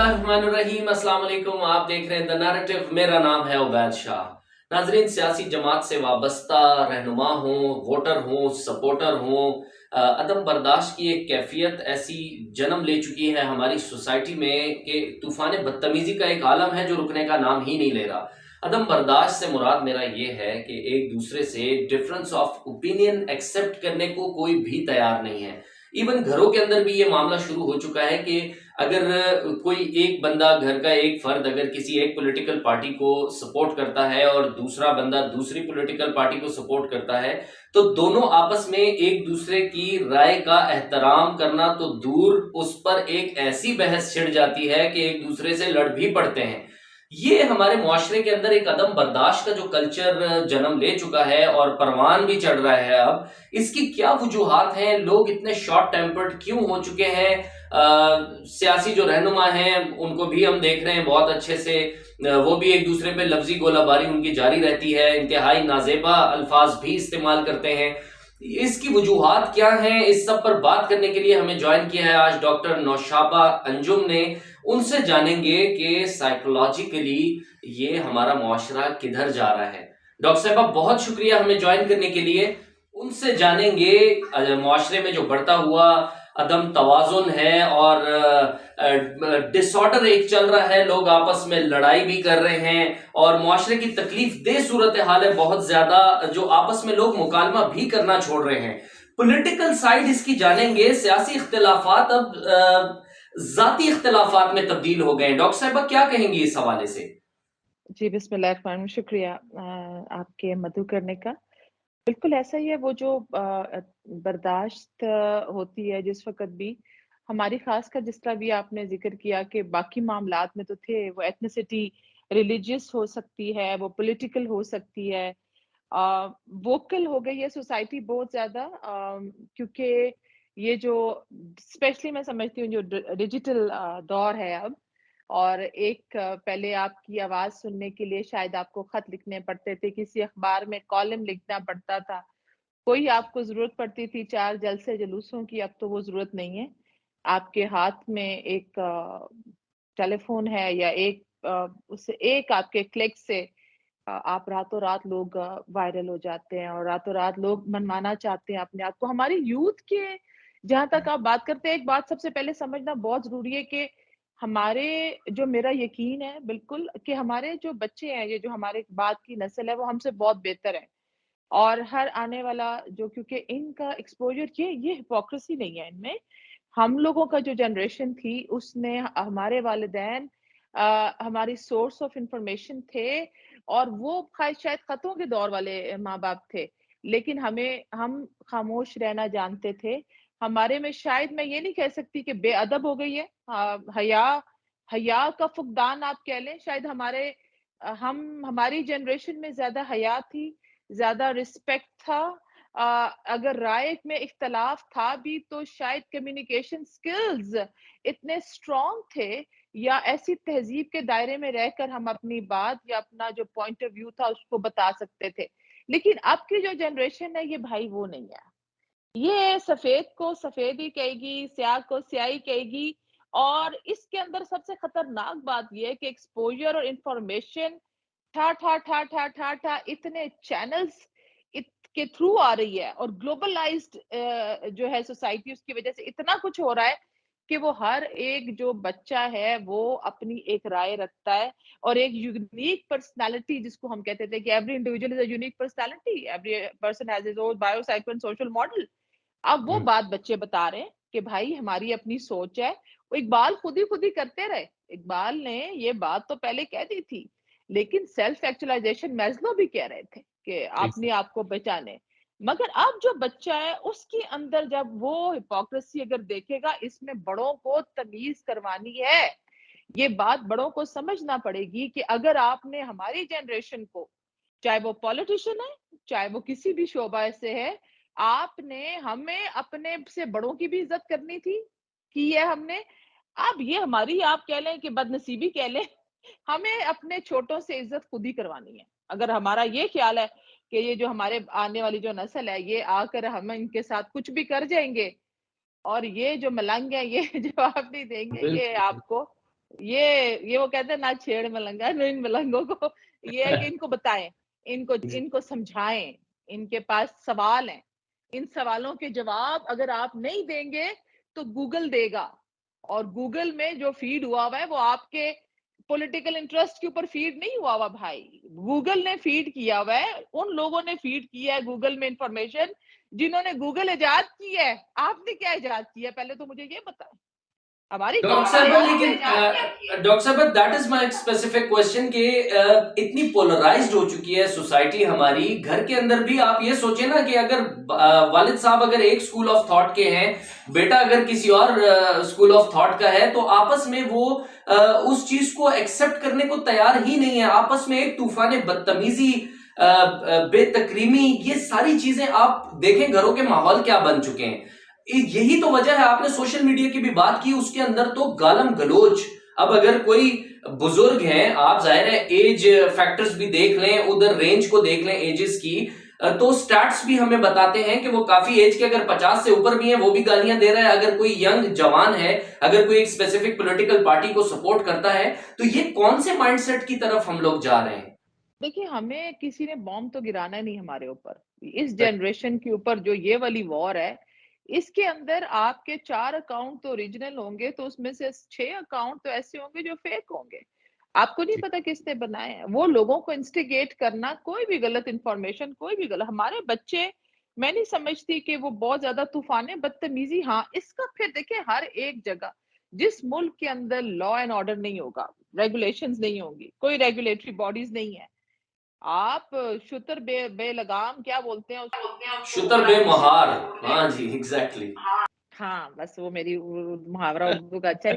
बिस्मिल्लाहिर्रहमानिर्रहीम। अस्सलाम वालेकुम। आप देख रहे हैं द नैरेटिव। मेरा नाम है उबैद शाह। नाजरीन, सियासी जमात से वाबस्ता रहनुमा हो, वोटर हो, सपोर्टर हो, अदम बर्दाश्त की एक कैफियत ऐसी जन्म ले चुकी है हमारी सोसाइटी में कि तूफान बदतमीजी का एक आलम है जो रुकने का नाम ही नहीं ले रहा। अदम बर्दाश्त से मुराद मेरा ये है कि एक दूसरे से डिफरेंस ऑफ ओपिनियन एक्सेप्ट करने को कोई भी तैयार नहीं है। इवन घरों के अंदर भी ये मामला शुरू हो चुका है कि अगर कोई एक बंदा, घर का एक फर्द अगर किसी एक पॉलिटिकल पार्टी को सपोर्ट करता है और दूसरा बंदा दूसरी पॉलिटिकल पार्टी को सपोर्ट करता है, तो दोनों आपस में एक दूसरे की राय का एहतराम करना तो दूर, उस पर एक ऐसी बहस छिड़ जाती है कि एक दूसरे से लड़ भी पड़ते हैं। ये हमारे मुआशरे के अंदर एक अदम बर्दाश्त का जो कल्चर जन्म ले चुका है और परवान भी चढ़ रहा है। अब इसकी क्या वजूहात हैं? लोग इतने शॉर्ट टेम्पर्ड क्यों हो चुके हैं? सियासी जो रहनुमा हैं उनको भी हम देख रहे हैं बहुत अच्छे से, वो भी एक दूसरे पे लफ्जी गोलाबारी उनकी जारी रहती है, इंतहाई नाजेबा अल्फाज भी इस्तेमाल करते हैं। इसकी वजूहात क्या हैं? इस सब पर बात करने के लिए हमें ज्वाइन किया है आज डॉक्टर नौशाबा अंजुम ने। उनसे जानेंगे कि साइकोलॉजिकली ये हमारा मुआशरा किधर जा रहा है। डॉक्टर साहबा, बहुत शुक्रिया हमें ज्वाइन करने के लिए। उनसे जानेंगे मुआशरे में जो बढ़ता हुआ अदम तवाजुन है और डिसऑर्डर एक चल रहा है, लोग आपस में लड़ाई भी कर रहे हैं और मुआशरे की तकलीफ दे सूरत हाल है बहुत ज्यादा, जो आपस में लोग मुकालमा भी करना छोड़ रहे हैं। पॉलिटिकल साइड इसकी जानेंगे। सियासी इख्तिलाफात अब जाती इख्तिलाफात में तब्दील हो गए हैं। डॉक्टर साहबा, क्या कहेंगी इस हवाले से? जी, बिस्मिल्लाहिर्रहमानिर्रहीम। शुक्रिया आपके मदु करने का। बिल्कुल ऐसा ही है, वो जो बर्दाश्त होती है जिस वक़्त भी हमारी, ख़ासकर जिस तरह भी आपने ज़िक्र किया कि बाकी मामलात में तो थे, वो एथनिसिटी, रिलिजियस हो सकती है, वो पॉलिटिकल हो सकती है। वोकल हो गई है सोसाइटी बहुत ज़्यादा, क्योंकि ये जो स्पेशली मैं समझती हूँ जो डिजिटल दौर है अब, और एक पहले आपकी आवाज़ सुनने के लिए शायद आपको खत लिखने पड़ते थे, किसी अखबार में कॉलम लिखना पड़ता था, कोई आपको ज़रूरत पड़ती थी 4 जलसे जुलूसों की, अब तो वो ज़रूरत नहीं है। आपके हाथ में एक टेलीफ़ोन है, या एक उससे एक आपके क्लिक से आप रातों-रात लोग वायरल हो जाते हैं, और रातों-रात लोग मनवाना चाहते हैं अपने आप को। हमारी यूथ के जहाँ तक आप बात करते हैं, एक बात सबसे पहले समझना बहुत ज़रूरी है कि हमारे, जो मेरा यकीन है बिल्कुल, कि हमारे जो बच्चे हैं, ये जो हमारे बाद की नस्ल है, वो हमसे बहुत बेहतर है। और हर आने वाला जो, क्योंकि इनका एक्सपोज़र, ये हिपोक्रेसी नहीं है इनमें। हम लोगों का जो जनरेशन थी, उसने हमारे वालिदैन हमारी सोर्स ऑफ इंफॉर्मेशन थे, और वो शायद खतों के दौर वाले माँ-बाप थे। लेकिन हम खामोश रहना जानते थे। हमारे में शायद, मैं ये नहीं कह सकती कि बेअदब हो गई है, हया हया का फुकदान आप कह लें। शायद हमारी जनरेशन में ज़्यादा हया थी, ज़्यादा रिस्पेक्ट था। अगर राय में इख्तलाफ था भी, तो शायद कम्युनिकेशन स्किल्स इतने स्ट्रॉन्ग थे, या ऐसी तहज़ीब के दायरे में रहकर हम अपनी बात या अपना जो पॉइंट ऑफ व्यू था उसको बता सकते थे। लेकिन अब की जो जनरेशन है, ये भाई वो नहीं है। ये सफ़ेद को सफ़ेद ही कहेगी, स्याह को स्याही कहेगी। और इसके अंदर सबसे खतरनाक बात ये है कि एक्सपोज़र और इन्फॉर्मेशन ठा, ठा, ठा, ठा, ठा, ठा इतने चैनल्स के थ्रू आ रही है, और ग्लोबलाइज्ड जो है सोसाइटी, उसकी वजह से इतना कुछ हो रहा है कि वो हर एक जो बच्चा है वो अपनी एक राय रखता है, और एक यूनिक पर्सनैलिटी, जिसको हम कहते थे कि every individual is a unique personality, every person has his own bio psycho and social model. अब वो बात बच्चे बता रहे हैं कि भाई हमारी अपनी सोच है। वो इकबाल खुद ही करते रहे। इकबाल ने ये बात तो पहले कह दी थी, लेकिन सेल्फ एक्चुअलाइजेशन मैस्लो भी कह रहे थे कि अपने आप को पहचाने। मगर अब जो बच्चा है, उसके अंदर जब वो हिपोक्रेसी अगर देखेगा, इसमें बड़ों को तमीज करवानी है। ये बात बड़ों को समझना पड़ेगी कि अगर आपने हमारी जनरेशन को, चाहे वो पॉलिटिशियन है, चाहे वो किसी भी शोबा से है, आपने हमें अपने से बड़ों की भी इज्जत करनी थी, की है हमने। अब ये हमारी, आप कह लें कि बदनसीबी कह लें, हमें अपने छोटों से इज्जत खुद ही करवानी है। अगर हमारा ये ख्याल है कि ये जो हमारे आने वाली जो नस्ल है, ये आकर हम इनके साथ कुछ भी कर जाएंगे, और ये जो मलंग है ये जवाब नहीं देंगे, ये बिल्कुल। आपको ये वो कहते हैं ना छेड़ मलंगा, नो इन मलंगों को। ये है कि इनको बताएं, इनको जी। इनको समझाएं, इनके पास सवाल हैं, इन सवालों के जवाब अगर आप नहीं देंगे तो गूगल देगा, और गूगल में जो फीड हुआ हुआ है वो आपके पॉलिटिकल इंटरेस्ट के ऊपर फीड नहीं हुआ हुआ भाई। गूगल ने फीड किया हुआ है, उन लोगों ने फीड किया है गूगल में इंफॉर्मेशन जिन्होंने गूगल इजाद की है। आपने क्या इजाद किया, पहले तो मुझे ये बताएं। हमारी डॉक्टर गवर्नमेंट साहब ने लेकिन इजाद क्या किया है? डॉक्टर साहब that is my specific question कि इतनी पोलराइज्ड हो चुकी है सोसाइटी हमारी, घर के अंदर भी आप ये सोचे ना कि अगर वालिद साहब अगर एक स्कूल ऑफ थॉट के हैं, बेटा अगर किसी और स्कूल ऑफ थॉट का है, तो आपस में वो उस चीज को एक्सेप्ट करने को तैयार ही नहीं है। आपस में एक तूफान बदतमीजी, बेतकरीमी, ये सारी चीजें आप देखें घरों के माहौल क्या बन चुके हैं। यही तो वजह है, आपने सोशल मीडिया की भी बात की, उसके अंदर तो गालम गलोच। अब अगर कोई बुजुर्ग हैं, आप जाहिर है एज फैक्टर्स भी देख लें, उधर रेंज को देख लें एजेस की, तो स्टैट्स भी हमें बताते हैं कि वो काफी एज के अगर 50 से ऊपर भी हैं वो भी गालियां दे रहा है। अगर कोई यंग जवान है, अगर कोई एक स्पेसिफिक पॉलिटिकल पार्टी को सपोर्ट करता है, तो ये कौन से माइंडसेट की तरफ हम लोग जा रहे हैं? देखिए, हमें किसी ने बॉम्ब तो गिराना नहीं हमारे ऊपर। इस जनरेशन के ऊपर जो ये वाली वॉर है, इसके अंदर आपके 4 अकाउंट तो ओरिजिनल होंगे, तो उसमें से 6 अकाउंट तो ऐसे होंगे जो फेक होंगे। आपको नहीं पता किसने बनाए हैं। वो लोगों को इंस्टिगेट करना, कोई भी गलत इन्फॉर्मेशन, कोई भी गलत, हमारे बच्चे, मैं नहीं समझती कि वो बहुत ज़्यादा तूफ़ाने बदतमीज़ी, हाँ, इसका फिर देखिए हर एक जगह, जिस मुल्क के अंदर लॉ एंड ऑर्डर नहीं होगा, रेगुलेशंस नहीं होंगी, कोई रेगुलेटरी बॉडीज़ नहीं है, आप शुतर बेलगाम क्या बोलते हैं उसको शुतर उड़ाने शुरू बेमहार। कर दें। हाँ जी, एग्जैक्टली। हाँ, बस वो मेरी मुहावरा उर्दू का अच्छा है।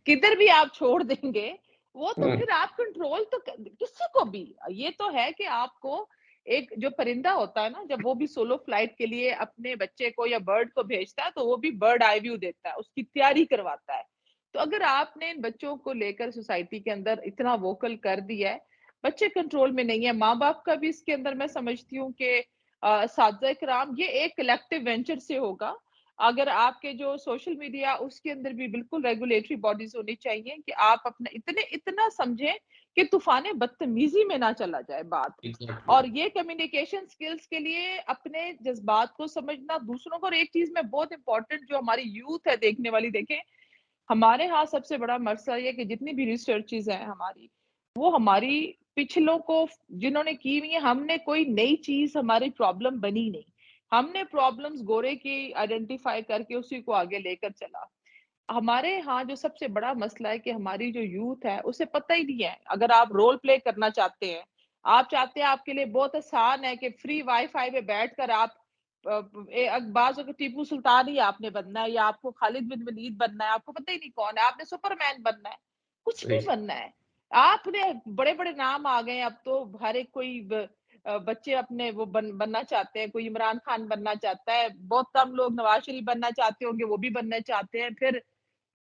किधर भी आप छोड़ देंगे, वो तो फिर आप कंट्रोल तो किसी को भी, ये तो है कि आपको एक जो परिंदा होता है ना, जब वो भी सोलो फ्लाइट के लिए अपने बच्चे को या बर्ड को भेजता है, तो वो भी बर्ड आई व्यू देता है, उसकी तैयारी करवाता है। तो अगर आपने इन बच्चों को लेकर सोसाइटी के अंदर इतना वोकल कर दिया है, बच्चे कंट्रोल में नहीं है। माँ बाप का भी इसके अंदर मैं समझती हूँ कि साथ कराम ये एक कलेक्टिव वेंचर से होगा। अगर आपके जो सोशल मीडिया, उसके अंदर भी बिल्कुल रेगुलेटरी बॉडीज होनी चाहिए कि आप अपना इतना समझें कि तूफाने बदतमीजी में ना चला जाए बात। एग्जैक्टली। और ये कम्युनिकेशन स्किल्स के लिए अपने जज्बात को समझना, दूसरों को, और एक चीज में बहुत इंपॉर्टेंट जो हमारी यूथ है देखने वाली, देखें हमारे यहाँ सबसे बड़ा मसला ये है कि जितनी भी रिसर्चेज हैं हमारी, वो हमारी पिछलों को जिन्होंने की हुई है, हमने कोई नई चीज हमारी प्रॉब्लम बनी नहीं। हमने प्रॉब्लम्स गोरे की आइडेंटिफाई करके उसी को आगे लेकर चला। हमारे यहाँ जो सबसे बड़ा मसला है कि हमारी जो यूथ है उसे पता ही नहीं है। अगर आप रोल प्ले करना चाहते हैं, आप चाहते हैं, आपके लिए बहुत आसान है कि फ्री वाईफाई पे बैठकर आप बाज हो टीपू सुल्तान ही आपने बनना है, या आपको खालिद बिन वलीद बनना है, आपको पता ही नहीं कौन है, आपने सुपरमैन बनना है, कुछ भी बनना है। आपने बड़े बड़े नाम आ गए अब तो, हर एक कोई बच्चे अपने वो बनना चाहते हैं, कोई इमरान खान बनना चाहता है, बहुत कम लोग नवाज शरीफ बनना चाहते होंगे, वो भी बनना चाहते हैं। फिर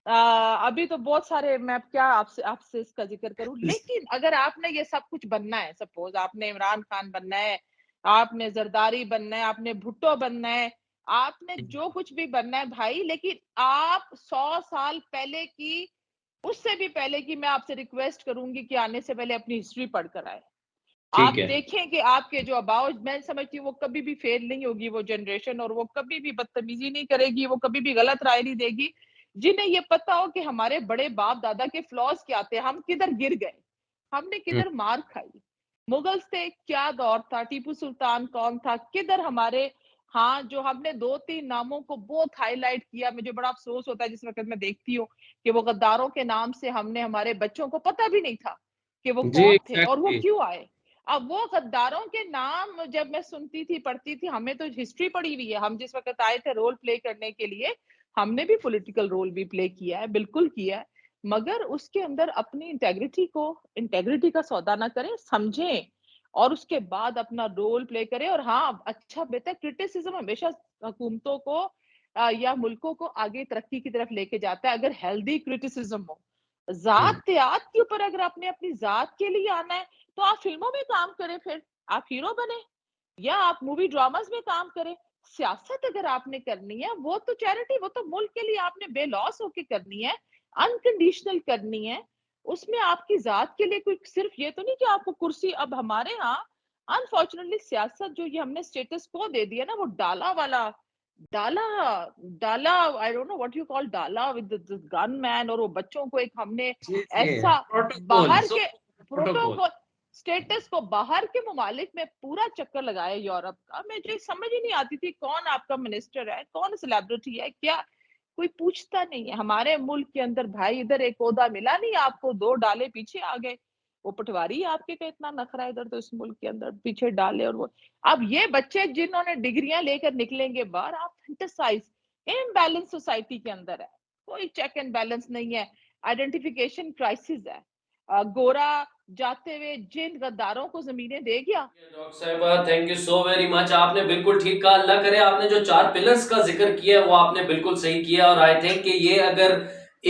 अभी तो बहुत सारे, मैं अब क्या आपसे आपसे इसका जिक्र करूं, लेकिन अगर आपने ये सब कुछ बनना है, सपोज आपने इमरान खान बनना है, आपने जरदारी बनना है, आपने भुट्टो बनना है, आपने जो कुछ भी बनना है भाई, लेकिन आप 100 साल पहले की, उससे भी पहले की, मैं आपसे रिक्वेस्ट करूंगी कि आने से पहले अपनी हिस्ट्री पढ़कर आए। ठीक आप है। देखें कि आपके जो अबाव, मैं समझती हूँ वो कभी भी फेल नहीं होगी वो जनरेशन, और वो कभी भी बदतमीजी नहीं करेगी, वो कभी भी गलत राय नहीं देगी। जिन्हें ये पता हो कि हमारे बड़े बाप दादा के फ्लॉज क्या थे, हम किधर गिर गए, हमने किधर मार खाई, मुगल्स थे, क्या दौर था, टीपू सुल्तान कौन था, किधर हमारे, हाँ, जो हमने 2-3 नामों को बहुत हाईलाइट किया, मुझे बड़ा अफसोस होता है जिस वक्त मैं देखती हूँ कि वो गद्दारों के नाम से हमने, हमारे बच्चों को पता भी नहीं था कि वो जी कौन थे और वो एग्जैक्टली। क्यों आए। अब वो गद्दारों के नाम जब मैं सुनती थी, पढ़ती थी, हमें तो हिस्ट्री पढ़ी हुई है, हम जिस वक्त आए थे रोल प्ले करने के लिए, हमने भी पॉलिटिकल रोल भी प्ले किया है, बिल्कुल किया है, मगर उसके अंदर अपनी इंटेग्रिटी का सौदा ना करें, समझें, और उसके बाद अपना रोल प्ले करें। और हाँ, अच्छा बेहतर क्रिटिसिज्म हमेशा हुकूमतों को या मुल्कों को आगे तरक्की की तरफ लेके जाता है, अगर हेल्दी क्रिटिसिज्म हो। जात के ऊपर अगर आपने अपनी जात के लिए आना है, तो आप फिल्मों में काम करें, फिर आप हीरो बने, या आप मूवी ड्रामास में काम करें। सियासत अगर आपने करनी है, वो तो चैरिटी, वो तो मुल्क के लिए आपने बेलॉस होके करनी है। अनकंडीशनल करनी है, उसमें आपकी ज़ात के लिए कोई सिर्फ ये तो नहीं कि आपको कुर्सी। अब हमारे यहाँ अनफॉर्चुनेटली सियासत जो ये हमने स्टेटस को दे दिया ना, वो डाला वाला, डाला डाला, I don't know what you call डाला विद द गन मैन, और वो बच्चों को एक हमने जी जी, ऐसा प्रोटोकॉल, बाहर सो के प्रोटोकॉल। प्रोटोकॉल स्टेटस को बाहर के ममालिक में पूरा चक्कर लगाया यूरोप का। मुझे समझ ही नहीं आती थी कौन आपका मिनिस्टर है, कौन सेलिब्रिटी है, क्या कोई पूछता नहीं है। हमारे मुल्क के अंदर भाई इधर एक ओहदा मिला नहीं आपको, 2 डाले पीछे आ गए। वो पटवारी आपके का इतना नखरा है इधर, तो इस मुल्क के अंदर पीछे डाले। और वो अब ये बच्चे जिन्होंने डिग्रियां लेकर निकलेंगे बाहर, आप फैंटेसाइज, इम्बैलेंस सोसाइटी के अंदर है, कोई चेक एंड बैलेंस नहीं है, आइडेंटिफिकेशन क्राइसिस है। गोरा जाते हुए जिन गद्दारों को जमीनें दे गया। डॉक्टर साहिबा, thank you so very much. आपने बिल्कुल ठीक कहा। अल्लाह करे आपने जो 4 पिलर्स का जिक्र किया है वो आपने बिल्कुल सही किया, और आई थिंक कि ये अगर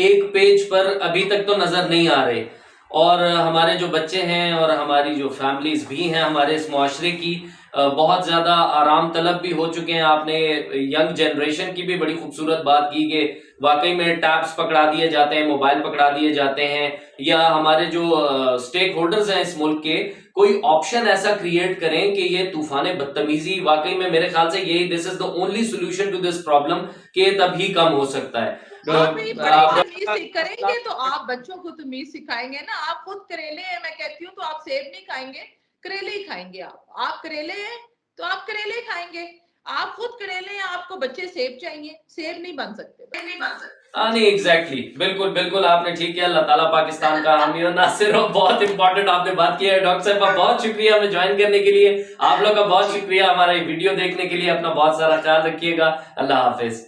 एक पेज पर अभी तक तो नजर नहीं आ रहे, और हमारे जो बच्चे हैं और हमारी जो फैमिलीज भी हैं हमारे इस मुआशरे की बहुत ज्यादा आराम तलब भी हो चुके हैं। आपने यंग जनरेशन की भी बड़ी खूबसूरत बात की कि वाकई में टैब्स पकड़ा दिए जाते हैं, मोबाइल पकड़ा दिए जाते हैं, या हमारे जो स्टेक होल्डर्स हैं इस मुल्क के कोई ऑप्शन ऐसा क्रिएट करें कि ये तूफान बदतमीजी, वाकई में मेरे ख्याल से यही this is the only solution to this problem, कि तभी कम हो सकता है। आप ही बड़े आप- तमीज करेंगे तो आप बच्चों को तमीज सिखाएंगे ना। आप खुद करेले हैं, मैं कहती हूँ, तो आप सेब नहीं खाएंगे, करेले ही खाएंगे। आप करेले हैं तो आप करेले खाएंगे। आप खुद करेले हैं, आपको बच्चे सेब चाहिए, सेब नहीं बन सकते, नहीं बन सकते। हाँ नहीं, एग्जैक्टली, बिल्कुल बिल्कुल आपने ठीक किया। अल्लाह ताला पाकिस्तान का हामी और नासिर हो। बहुत इंपॉर्टेंट आपने बात की है। डॉक्टर साहब बहुत शुक्रिया हमें ज्वाइन करने के लिए। आप लोग का बहुत शुक्रिया हमारा ये वीडियो देखने के लिए। अपना बहुत सारा ख्याल रखिएगा। अल्लाह हाफिज।